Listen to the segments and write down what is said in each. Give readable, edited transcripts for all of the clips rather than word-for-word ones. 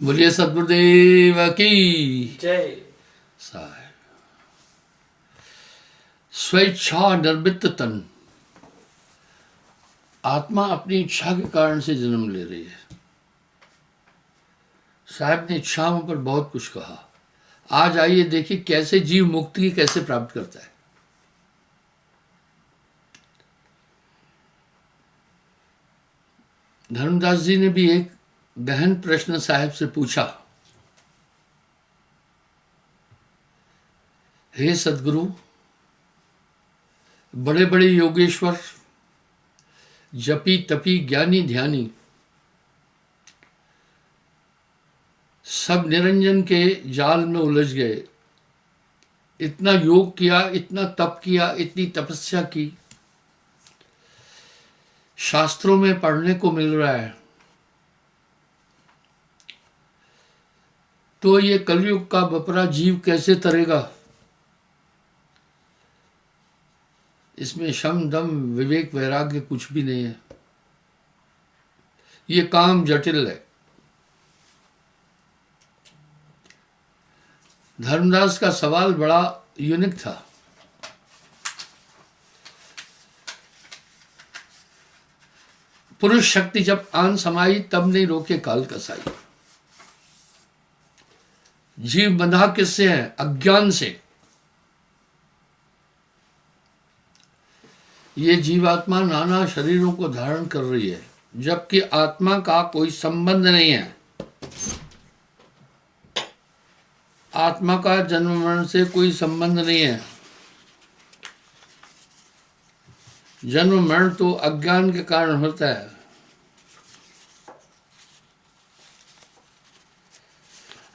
बोलिए सतगुरुदेव की जय। साहब। स्वेच्छा निर्मित तन, आत्मा अपनी इच्छा के कारण से जन्म ले रही है। साहब ने इच्छाओं पर बहुत कुछ कहा। आज आइए देखिए कैसे जीव मुक्ति कैसे प्राप्त करता है। धर्मदास जी ने भी एक गहन प्रश्न साहब से पूछा, हे सदगुरु, बड़े बड़े योगेश्वर, जपी तपी ज्ञानी ध्यानी सब निरंजन के जाल में उलझ गए। इतना योग किया, इतना तप किया, इतनी तपस्या की, शास्त्रों में पढ़ने को मिल रहा है, तो ये कलयुग का बपरा जीव कैसे तरेगा? इसमें शम दम विवेक वैराग्य कुछ भी नहीं है। ये काम जटिल है। धर्मदास का सवाल बड़ा यूनिक था। पुरुष शक्ति जब आन समाई तब नहीं रोके काल कसाई। जीव बंधा किससे है? अज्ञान से। ये जीवात्मा नाना शरीरों को धारण कर रही है, जबकि आत्मा का कोई संबंध नहीं है। आत्मा का जन्म मरण से कोई संबंध नहीं है। जन्म मरण तो अज्ञान के कारण होता है।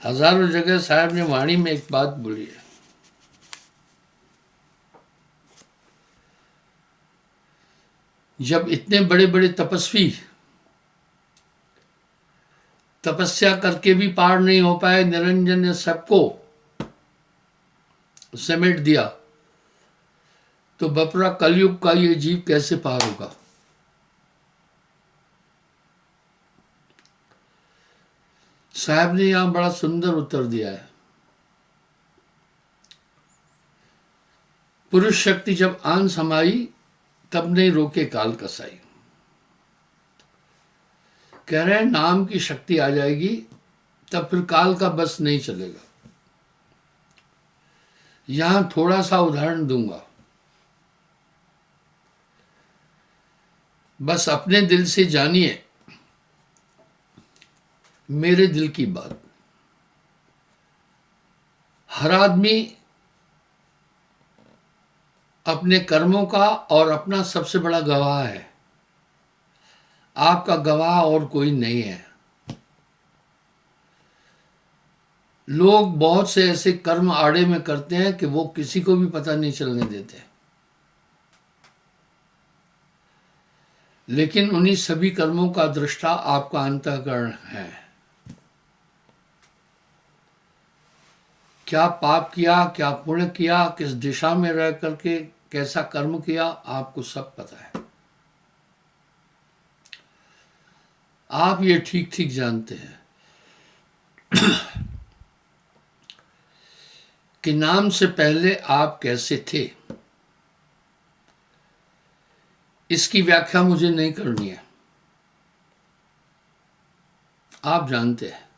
हजारों जगह साहब ने वाणी में एक बात बोली है, जब इतने बड़े बड़े तपस्वी तपस्या करके भी पार नहीं हो पाए, निरंजन ने सबको समेट दिया, तो बपरा कलयुग का ये जीव कैसे पार होगा? साहब ने यहां बड़ा सुंदर उत्तर दिया है। पुरुष शक्ति जब आन समाई तब नहीं रोके काल कसाई। कह रहे हैं नाम की शक्ति आ जाएगी तब फिर काल का बस नहीं चलेगा। यहां थोड़ा सा उदाहरण दूंगा, बस अपने दिल से जानिए मेरे दिल की बात। हर आदमी अपने कर्मों का और अपना सबसे बड़ा गवाह है। आपका गवाह और कोई नहीं है। लोग बहुत से ऐसे कर्म आड़े में करते हैं कि वो किसी को भी पता नहीं चलने देते, लेकिन उन्हीं सभी कर्मों का दृष्टा आपका अंतःकरण है। क्या पाप किया, क्या पुण्य किया, किस दिशा में रह करके कैसा कर्म किया, आपको सब पता है। आप ये ठीक ठीक जानते हैं कि नाम से पहले आप कैसे थे। इसकी व्याख्या मुझे नहीं करनी है, आप जानते हैं।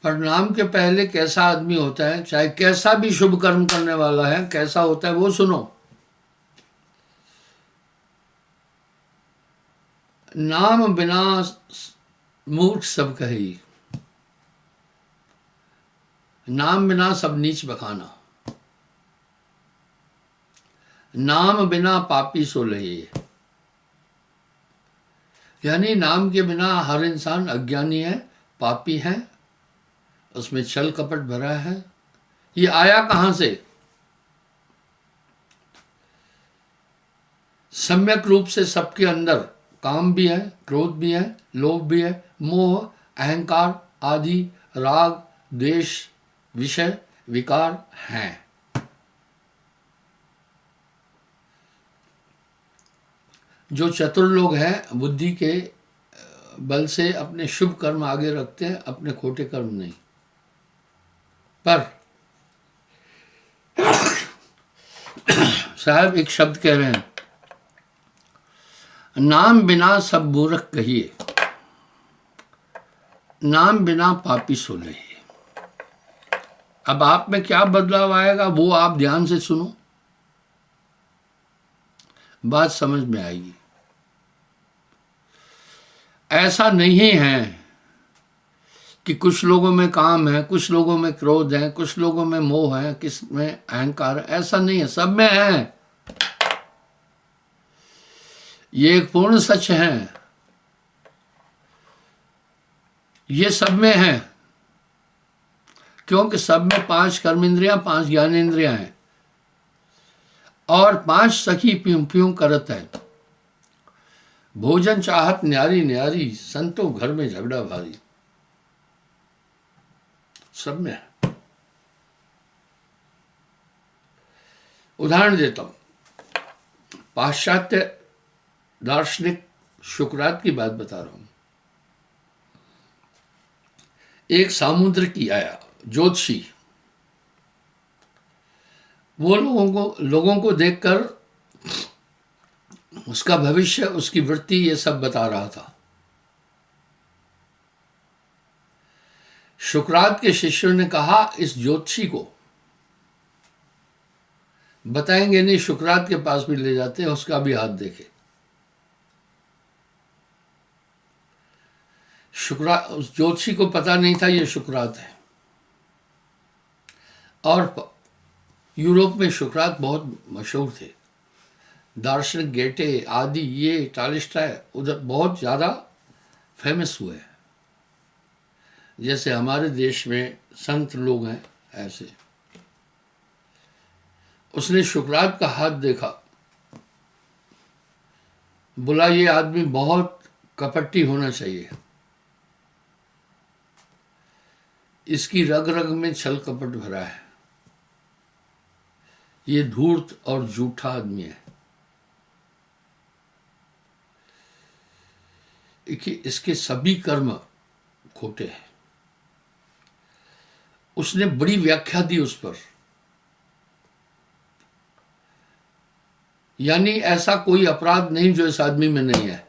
पर नाम के पहले कैसा आदमी होता है, चाहे कैसा भी शुभ कर्म करने वाला है, कैसा होता है वो सुनो। नाम बिना मूर्ख सब कही, नाम बिना सब नीच बखाना, नाम बिना पापी सो लहे। यानी नाम के बिना हर इंसान अज्ञानी है, पापी है, उसमें छल कपट भरा है। ये आया कहां से? सम्यक रूप से सबके अंदर काम भी है, क्रोध भी है, लोभ भी है, मोह, अहंकार आदि राग द्वेष विषय विकार हैं। जो चतुर लोग हैं, बुद्धि के बल से अपने शुभ कर्म आगे रखते हैं, अपने खोटे कर्म नहीं। पर साहब एक शब्द कह रहे हैं, नाम बिना सब मूर्ख कहिए, नाम बिना पापी सो लहिए। अब आप में क्या बदलाव आएगा वो आप ध्यान से सुनो, बात समझ में आएगी। ऐसा नहीं है कि कुछ लोगों में काम है, कुछ लोगों में क्रोध है, कुछ लोगों में मोह है, किस में अहंकार है, ऐसा नहीं है, सब में है। ये एक पूर्ण सच है, ये सब में है, क्योंकि सब में 5 कर्मेंद्रियां, 5 ज्ञानेंद्रियां हैं और 5 सखी प्यूं प्यूं करत है। भोजन चाहत न्यारी न्यारी, संतों घर में झगड़ा भारी। सब में है। उदाहरण देता हूं, पाश्चात्य दार्शनिक शुक्रात की बात बता रहा हूं। एक सामुद्रिकी आया, ज्योतिषी, वो लोगों को देखकर उसका भविष्य, उसकी वृत्ति, ये सब बता रहा था। शुक्रात के शिष्यों ने कहा, इस ज्योतिषी को बताएंगे नहीं, शुक्रात के पास भी ले जाते हैं, उसका भी हाथ देखे। उस ज्योतिषी को पता नहीं था ये शुक्रात है, और यूरोप में शुक्रात बहुत मशहूर थे। दार्शनिक गेटे आदि, ये टालिस्टाय उधर बहुत ज़्यादा फेमस हुए हैं। जैसे हमारे देश में संत लोग हैं, ऐसे उसने शुक्रात का हाथ देखा, बोला ये आदमी बहुत कपटी होना चाहिए, इसकी रग रग में छल कपट भरा है, ये धूर्त और झूठा आदमी है, इसके सभी कर्म खोटे हैं। उसने बड़ी व्याख्या दी उस पर, यानी ऐसा कोई अपराध नहीं जो इस आदमी में नहीं है।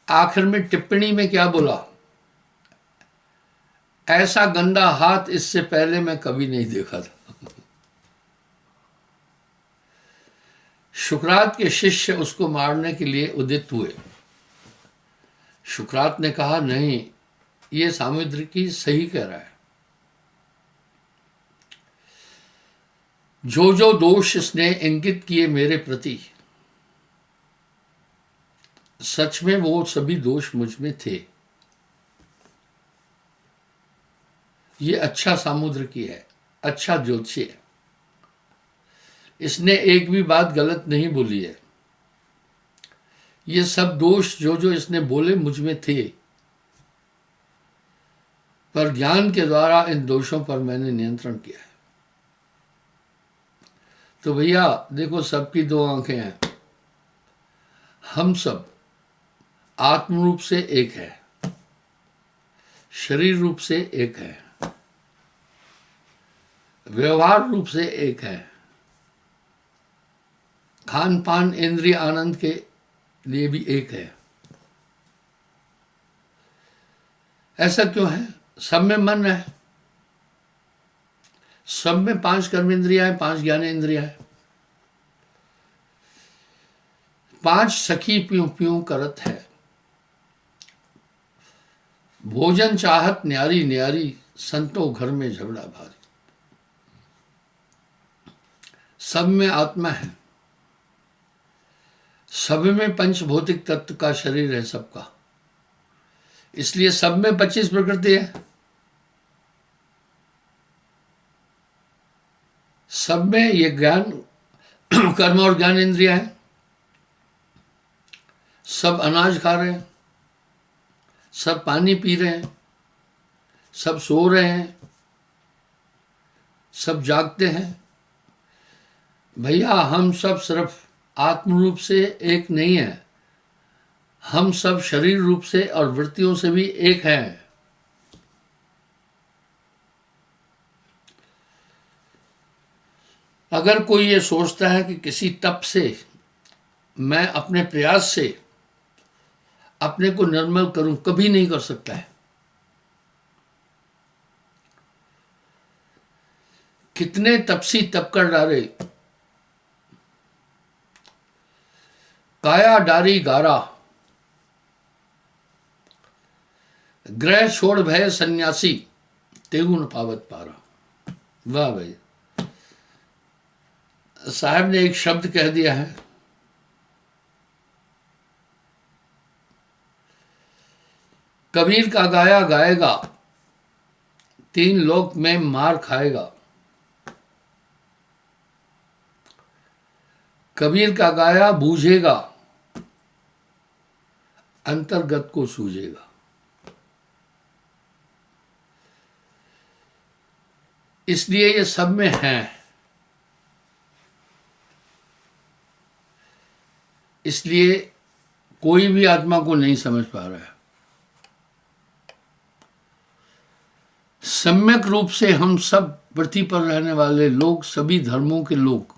आखिर में टिप्पणी में क्या बोला, ऐसा गंदा हाथ इससे पहले मैं कभी नहीं देखा था। शुक्रात के शिष्य उसको मारने के लिए उदित हुए। शुक्रात ने कहा, नहीं, ये सामुद्रिकी सही कह रहा है, जो जो दोष इसने इंगित किए मेरे प्रति, सच में वो सभी दोष मुझ में थे। ये अच्छा सामुद्रिकी है, अच्छा ज्योतिषी है, इसने एक भी बात गलत नहीं बोली है। ये सब दोष जो जो इसने बोले मुझ में थे, पर ज्ञान के द्वारा इन दोषों पर मैंने नियंत्रण किया है। तो भैया देखो, सबकी 2 आंखें हैं, हम सब आत्म रूप से एक है, शरीर रूप से एक है, व्यवहार रूप से एक है, खान पान इंद्रिय आनंद के लिए भी एक है। ऐसा क्यों है? सब में मन है, सब में 5 कर्मेंद्रियां हैं, 5 ज्ञानेंद्रियां हैं, 5 सखी प्यूं प्यूं करत है। भोजन चाहत न्यारी न्यारी, संतों घर में झगड़ा भारी। सब में आत्मा है, सब में पंचभौतिक तत्व का शरीर है सबका, इसलिए सब में 25 प्रकृति है, सब में ये ज्ञान कर्म और ज्ञान इंद्रिया है। सब अनाज खा रहे हैं, सब पानी पी रहे हैं, सब सो रहे हैं, सब जागते हैं। भैया हम सब सिर्फ आत्म रूप से एक नहीं है, हम सब शरीर रूप से और वृत्तियों से भी एक हैं। अगर कोई ये सोचता है कि किसी तप से मैं अपने प्रयास से अपने को निर्मल करूं, कभी नहीं कर सकता है। कितने तपसी तप कर डारे, काया डारी गारा, ग्रह छोड़ भय सन्यासी, तेगु न पावत पारा। वाह भाई, साहब ने एक शब्द कह दिया है, कबीर का गाया गाएगा, तीन लोक में मार खाएगा। कबीर का गाया बूझेगा, अंतर्गत को सूझेगा। इसलिए ये सब में है, इसलिए कोई भी आत्मा को नहीं समझ पा रहा है। सम्यक रूप से हम सब पृथ्वी पर रहने वाले लोग, सभी धर्मों के लोग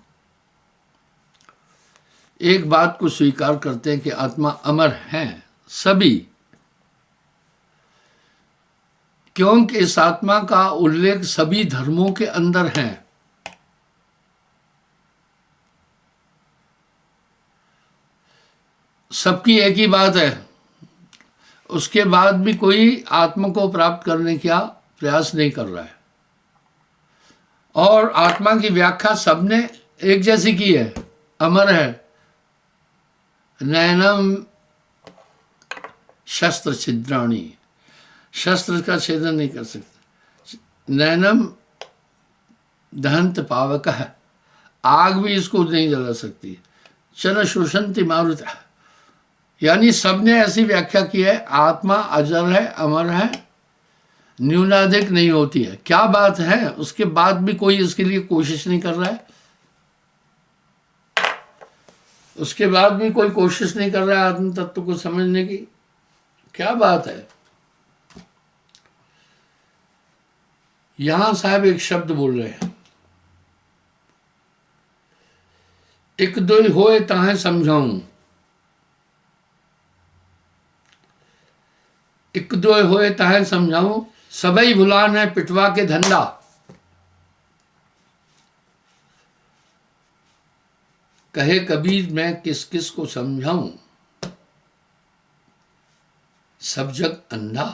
एक बात को स्वीकार करते हैं कि आत्मा अमर है, सभी। क्योंकि इस आत्मा का उल्लेख सभी धर्मों के अंदर है। सबकी एक ही बात है, उसके बाद भी कोई आत्मा को प्राप्त करने का प्रयास नहीं कर रहा है। और आत्मा की व्याख्या सबने एक जैसी की है, अमर है। नैनम शस्त्र छिद्राणी, शस्त्र का छेदन नहीं कर सकते। नैनम दहंत पावक है, आग भी इसको नहीं जला सकती। चल शोषंति मारुत, यानी सबने ऐसी व्याख्या की है, आत्मा अजर है, अमर है, न्यूनाधिक नहीं होती है। क्या बात है, उसके बाद भी कोई इसके लिए कोशिश नहीं कर रहा है। उसके बाद भी कोई कोशिश नहीं कर रहा है आत्म तत्व को समझने की। क्या बात है। यहां साहब एक शब्द बोल रहे हैं, एक दो होए ताहे समझाऊं, एक दो होए ताहे समझाऊं, सबई भुलान है पिटवा के धंधा। कहे कबीर मैं किस किस को समझाऊं, सब जग अंधा।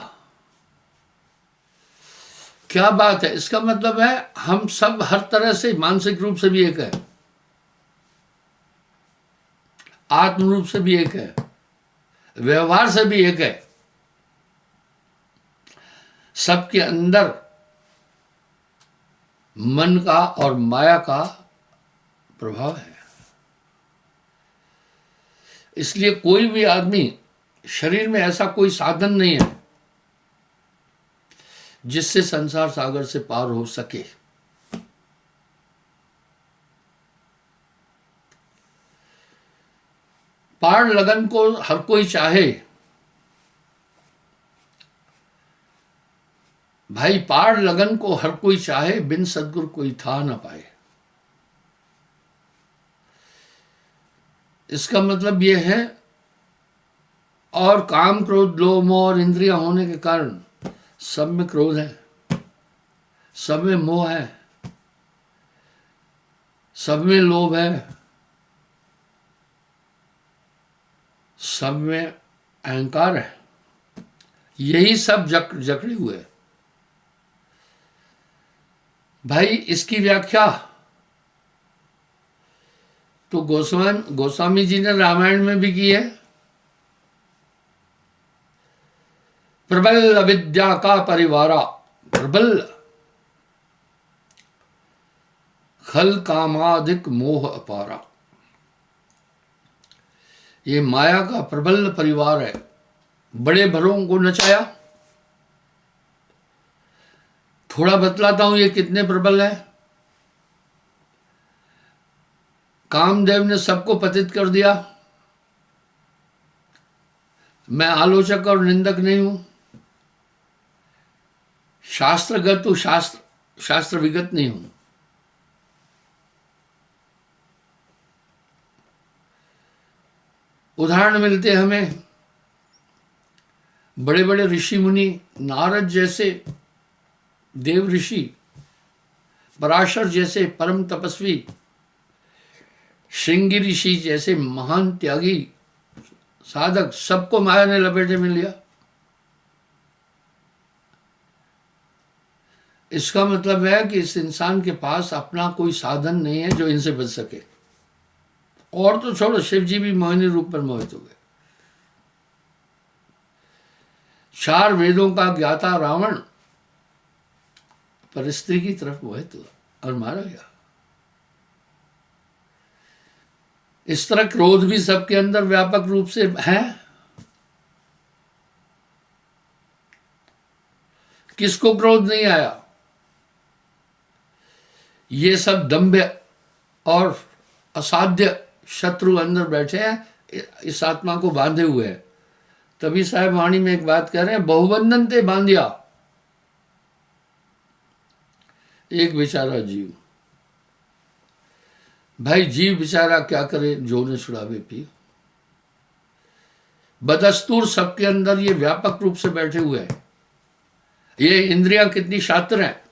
क्या बात है। इसका मतलब है हम सब हर तरह से मानसिक रूप से भी एक है, आत्म रूप से भी एक है, व्यवहार से भी एक है। सबके अंदर मन का और माया का प्रभाव है। इसलिए कोई भी आदमी, शरीर में ऐसा कोई साधन नहीं है जिससे संसार सागर से पार हो सके। पार लगन को हर कोई चाहे भाई, पार लगन को हर कोई चाहे, बिन सदगुरु कोई था ना पाए। इसका मतलब यह है, और काम क्रोध लोभ मोह और इंद्रियां होने के कारण सब में क्रोध है, सब में मोह है, सब में लोभ है, सब में अहंकार है। यही सब जकड़े हुए भाई। इसकी व्याख्या तो गोस्वामी जी ने रामायण में भी की है। प्रबल अविद्या का परिवारा, प्रबल खल कामाधिक मोह अपारा। ये माया का प्रबल परिवार है। बड़े भरों को नचाया। थोड़ा बतलाता हूं ये कितने प्रबल है। कामदेव ने सबको पतित कर दिया, मैं आलोचक और निंदक नहीं हूं, शास्त्रगत तो शास्त्र विगत नहीं हूं। उदाहरण मिलते हमें बड़े बड़े ऋषि मुनि, नारद जैसे देव ऋषि, पराशर जैसे परम तपस्वी, श्रृंगी ऋषि जैसे महान त्यागी साधक, सबको माया ने लपेटे में लिया। इसका मतलब है कि इस इंसान के पास अपना कोई साधन नहीं है जो इनसे बच सके। और तो छोड़ो, शिव जी भी मोहिनी रूप पर मोहित हो गए। 4 वेदों का ज्ञाता रावण पर स्त्री की तरफ मोहित हुआ और मारा गया। इस तरह क्रोध भी सबके अंदर व्यापक रूप से है। किसको क्रोध नहीं आया? ये सब दंभ और असाध्य शत्रु अंदर बैठे हैं, इस आत्मा को बांधे हुए हैं। तभी साहब वाणी में एक बात कह रहे हैं, बहुबंधन ते बांधिया एक बेचारा जीव। भाई जीव बेचारा क्या करे, जो ने छुड़ावे पी। बदस्तूर सबके अंदर ये व्यापक रूप से बैठे हुए हैं। ये इंद्रियां कितनी शातिर हैं।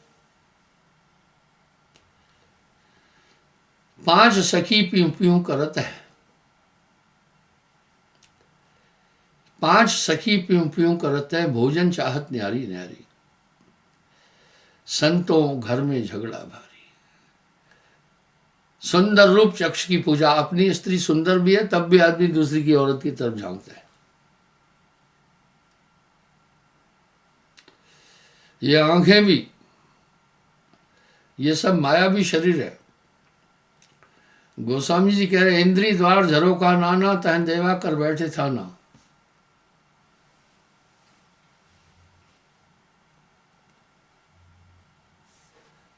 5 सखी प्यूं प्यूं करत है। 5 सखी प्यूं प्यूं करत है, भोजन चाहत न्यारी न्यारी। संतों घर में झगड़ा भारी। सुंदर रूप चक्ष की पूजा। अपनी स्त्री सुंदर भी है तब भी आदमी दूसरी की औरत की तरफ झांकता है। ये आंखें भी, ये सब मायावी शरीर है। गोस्वामी जी कह रहे, इंद्री द्वार झरो का नाना, तहन देवा कर बैठे था ना।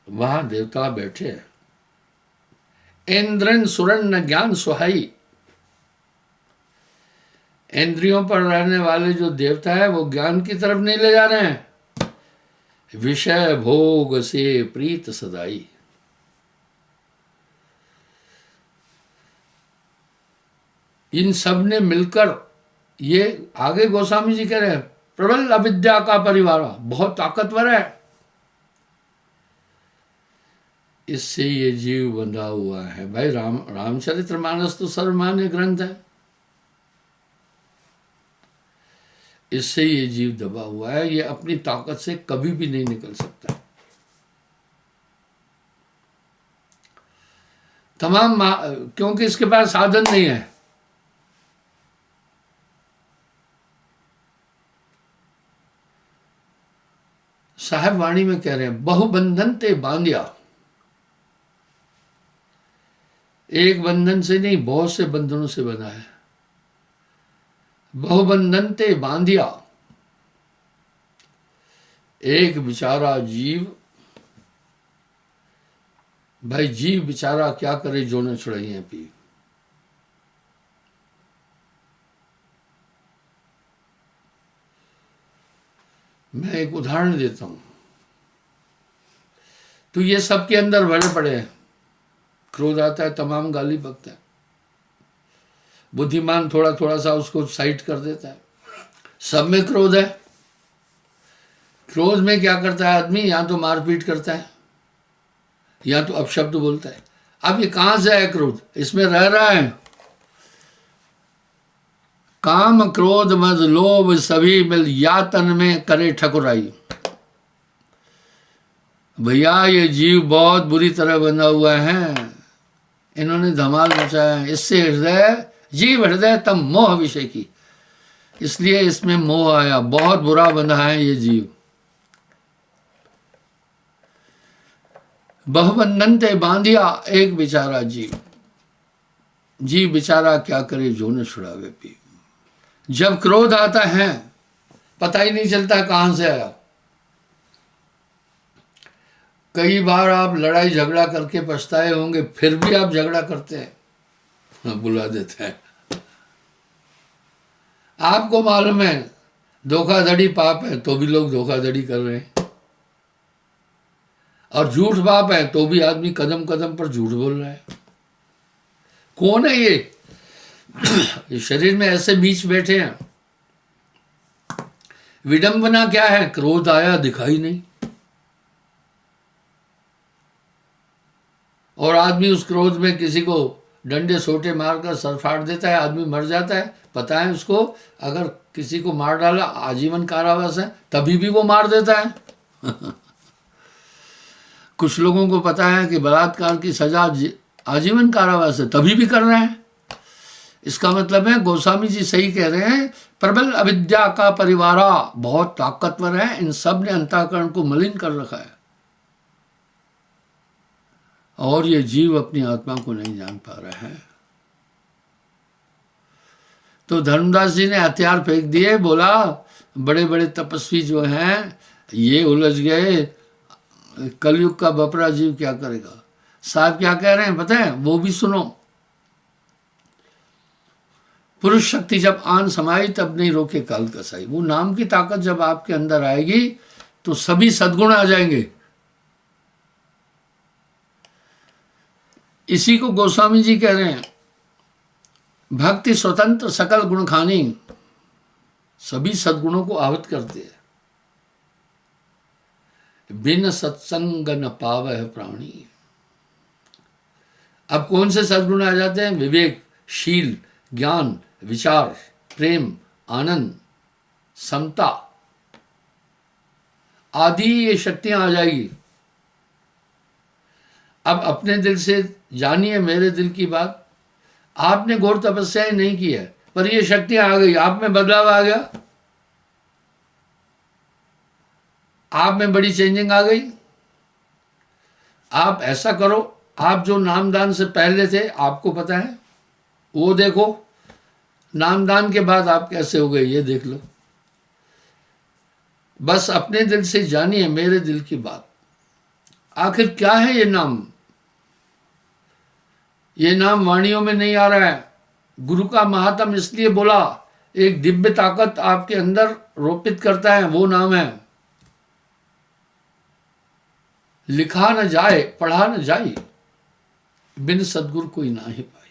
वहां देवता बैठे हैं। इंद्रन सुरन न ज्ञान सुहाई। इंद्रियों पर रहने वाले जो देवता है वो ज्ञान की तरफ नहीं ले जा रहे हैं। विषय भोग से प्रीत सदाई। इन सब ने मिलकर, ये आगे गोस्वामी जी कह रहे हैं, प्रबल अविद्या का परिवार, बहुत ताकतवर है। इससे ये जीव बंधा हुआ है। भाई रामचरितमानस तो सर्वमान्य ग्रंथ है। इससे ये जीव दबा हुआ है। ये अपनी ताकत से कभी भी नहीं निकल सकता। क्योंकि इसके पास साधन नहीं है। साहब वाणी में कह रहे हैं, बहुबंधन ते बांधिया। एक बंधन से नहीं, बहुत से बंधनों से बना है। बहुबंधन ते बांधिया। एक बेचारा जीव। भाई जीव बेचारा क्या करे, जो ने छुड़ाई है पी। मैं एक उदाहरण देता हूं। तो ये सबके अंदर भरे पड़े हैं। क्रोध आता है, तमाम गाली बकता है। बुद्धिमान थोड़ा थोड़ा सा उसको साइड कर देता है। सब में क्रोध है। क्रोध में क्या करता है आदमी? या तो मारपीट करता है या तो अपशब्द बोलता है। अब ये कहां से है क्रोध? इसमें रह रहा है। काम क्रोध मद लोभ सभी मिल या तन में करे ठकुराई। भैया ये जीव बहुत बुरी तरह बंधा हुआ है। इन्होंने धमाल मचाया है। इससे हृदय, जीव हृदय तम मोह विषय की, इसलिए इसमें मोह आया। बहुत बुरा बंधा है ये जीव। बहुबंधन ते बांधिया एक बेचारा जीव। जीव बेचारा क्या करे, जो न छुड़ावे पी। जब क्रोध आता है पता ही नहीं चलता कहां से आया। कई बार आप लड़ाई झगड़ा करके पछताए होंगे, फिर भी आप झगड़ा करते हैं, बुला देते हैं। आपको मालूम है धोखाधड़ी पाप है, तो भी लोग धोखाधड़ी कर रहे हैं, और झूठ पाप है तो भी आदमी कदम कदम पर झूठ बोल रहा है। कौन है ये शरीर में ऐसे बीच बैठे हैं। विडंबना क्या है? क्रोध आया दिखाई नहीं, और आदमी उस क्रोध में किसी को डंडे सोटे मारकर सर फाड़ देता है, आदमी मर जाता है। पता है उसको, अगर किसी को मार डाला आजीवन कारावास है, तभी भी वो मार देता है। कुछ लोगों को पता है कि बलात्कार की सजा आजीवन कारावास है, तभी भी कर रहे हैं। इसका मतलब है गोस्वामी जी सही कह रहे हैं, प्रबल अविद्या का परिवारा बहुत ताकतवर है, इन सब ने अंतःकरण को मलिन कर रखा है, और ये जीव अपनी आत्मा को नहीं जान पा रहा है। तो धर्मदास जी ने हथियार फेंक दिए, बोला बड़े बड़े तपस्वी जो हैं ये उलझ गए, कलयुग का बपरा जीव क्या करेगा। साहब क्या कह रहे हैं पता है? वो भी सुनो। पुरुष शक्ति जब आन समाई तब नहीं रोके काल कसाई। वो नाम की ताकत जब आपके अंदर आएगी तो सभी सद्गुण आ जाएंगे। इसी को गोस्वामी जी कह रहे हैं, भक्ति स्वतंत्र सकल गुण खानी, सभी सद्गुणों को आहत करते हैं। बिन सत्संग न पावह प्राणी। अब कौन से सद्गुण आ जाते हैं? विवेक, शील, ज्ञान, विचार, प्रेम, आनंद, समता आदि ये शक्तियां आ जाएगी। अब अपने दिल से जानिए मेरे दिल की बात। आपने घोर तपस्याएं नहीं की है, पर ये शक्तियां आ गई, आप में बदलाव आ गया, आप में बड़ी चेंजिंग आ गई। आप ऐसा करो, आप जो नामदान से पहले थे आपको पता है, वो देखो, नामदान के बाद आप कैसे हो गए ये देख लो। बस अपने दिल से जानिए मेरे दिल की बात। आखिर क्या है ये नाम? ये नाम वाणियों में नहीं आ रहा है। गुरु का महात्म इसलिए बोला, एक दिव्य ताकत आपके अंदर रोपित करता है, वो नाम है। लिखा न जाए पढ़ा न जाए, बिन सदगुरु कोई ना ही पाई।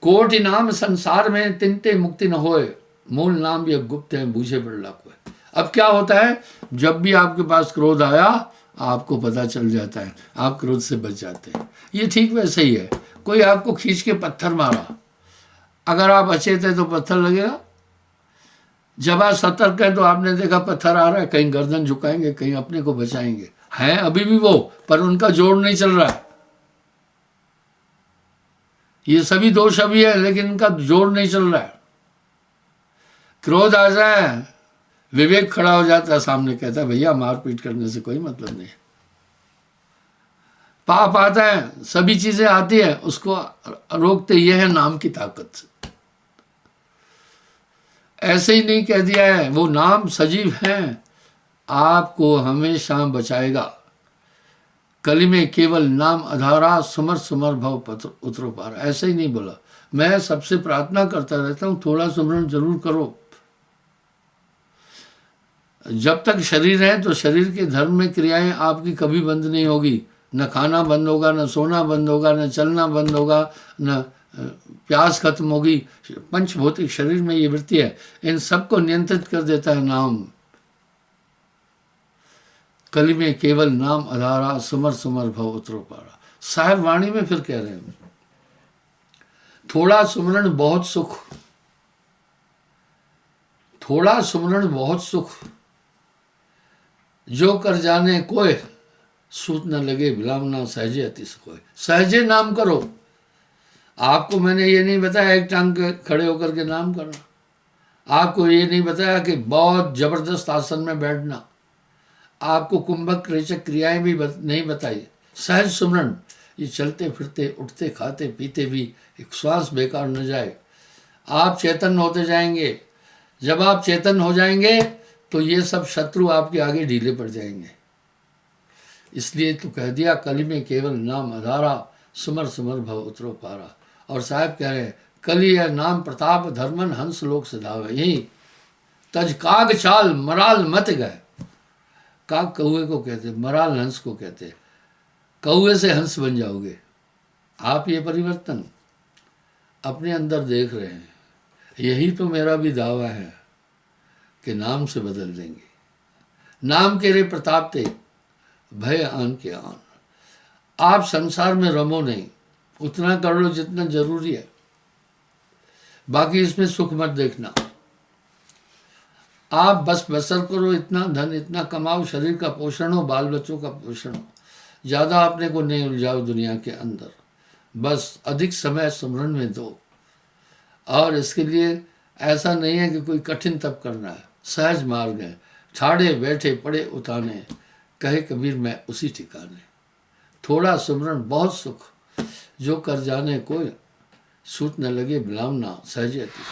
कोटि नाम संसार में तिनते मुक्ति न होए, मूल नाम यह गुप्त है बूझे बड़ला कोई। अब क्या होता है, जब भी आपके पास क्रोध आया आपको पता चल जाता है, आप क्रोध से बच जाते हैं। ये ठीक वैसे ही है, कोई आपको खींच के पत्थर मारा, अगर आप अचेत है तो पत्थर लगेगा। जब आप सतर्क है तो आपने देखा पत्थर आ रहा है, कहीं गर्दन झुकाएंगे, कहीं अपने को बचाएंगे। हैं अभी भी वो, पर उनका जोड़ नहीं चल रहा है। ये सभी दोष अभी है, लेकिन इनका जोड़ नहीं चल रहा है। क्रोध आ जाए, विवेक खड़ा हो जाता है सामने, कहता है भैया मारपीट करने से कोई मतलब नहीं। पाप आता है, सभी चीजें आती है, उसको रोकते ये है नाम की ताकत से। ऐसे ही नहीं कह दिया है, वो नाम सजीव है, आपको हमेशा बचाएगा। कली में केवल नाम अधारा, सुमर सुमर भव पत्र उतरो पारा। ऐसे ही नहीं बोला। मैं सबसे प्रार्थना करता रहता हूं, थोड़ा सुमरण जरूर करो। जब तक शरीर है तो शरीर के धर्म में क्रियाएं आपकी कभी बंद नहीं होगी। न खाना बंद होगा, न सोना बंद होगा, न चलना बंद होगा, न प्यास खत्म होगी। पंचभौतिक शरीर में ये वृत्ति है, इन सबको नियंत्रित कर देता है नाम। कली में केवल नाम आधारा, सुमर सुमर भव उतरो पारा। साहिब वाणी में फिर कह रहे हैं, थोड़ा सुमरण बहुत सुख, थोड़ा सुमरण बहुत सुख, जो कर जाने कोय, सूत न लगे बिलावना सहजे अति सुख। सहजे नाम करो। आपको मैंने ये नहीं बताया एक टांग खड़े होकर के नाम करना, आपको ये नहीं बताया कि बहुत जबरदस्त आसन में बैठना, आपको कुंभक रेचक क्रियाएं भी नहीं बताई। सहज सुमरण, ये चलते फिरते उठते खाते पीते भी एक श्वास बेकार न जाए। आप चेतन होते जाएंगे। जब आप चेतन हो जाएंगे तो ये सब शत्रु आपके आगे ढीले पड़ जाएंगे। इसलिए तो कह दिया, कली में केवल नाम आधारा, सुमर सुमर भव उतरो पारा। और साहब कह रहे हैं, कली है नाम प्रताप धर्मन हंस लोक सदावे। यही तज काग चाल मराल मत गए। काग कौए को कहते, मराल हंस को कहते। कौए से हंस बन जाओगे आप। ये परिवर्तन अपने अंदर देख रहे हैं। यही तो मेरा भी दावा है कि नाम से बदल देंगे। नाम के रे प्रताप ते भय आन के आन। आप संसार में रमो नहीं, उतना कर लो जितना जरूरी है, बाकी इसमें सुख मत देखना। आप बस बसर करो, इतना धन इतना कमाओ, शरीर का पोषण हो, बाल बच्चों का पोषण हो, ज़्यादा अपने को नहीं उलझाओ दुनिया के अंदर। बस अधिक समय स्मरण में दो। और इसके लिए ऐसा नहीं है कि कोई कठिन तप करना है, सहज मार्ग है। ठाड़े बैठे पड़े उताने, कहे कबीर मैं उसी ठिकाने। थोड़ा सुमरण बहुत सुख, जो कर जाने कोई, सूत न लगे बिलावना सहजे अति।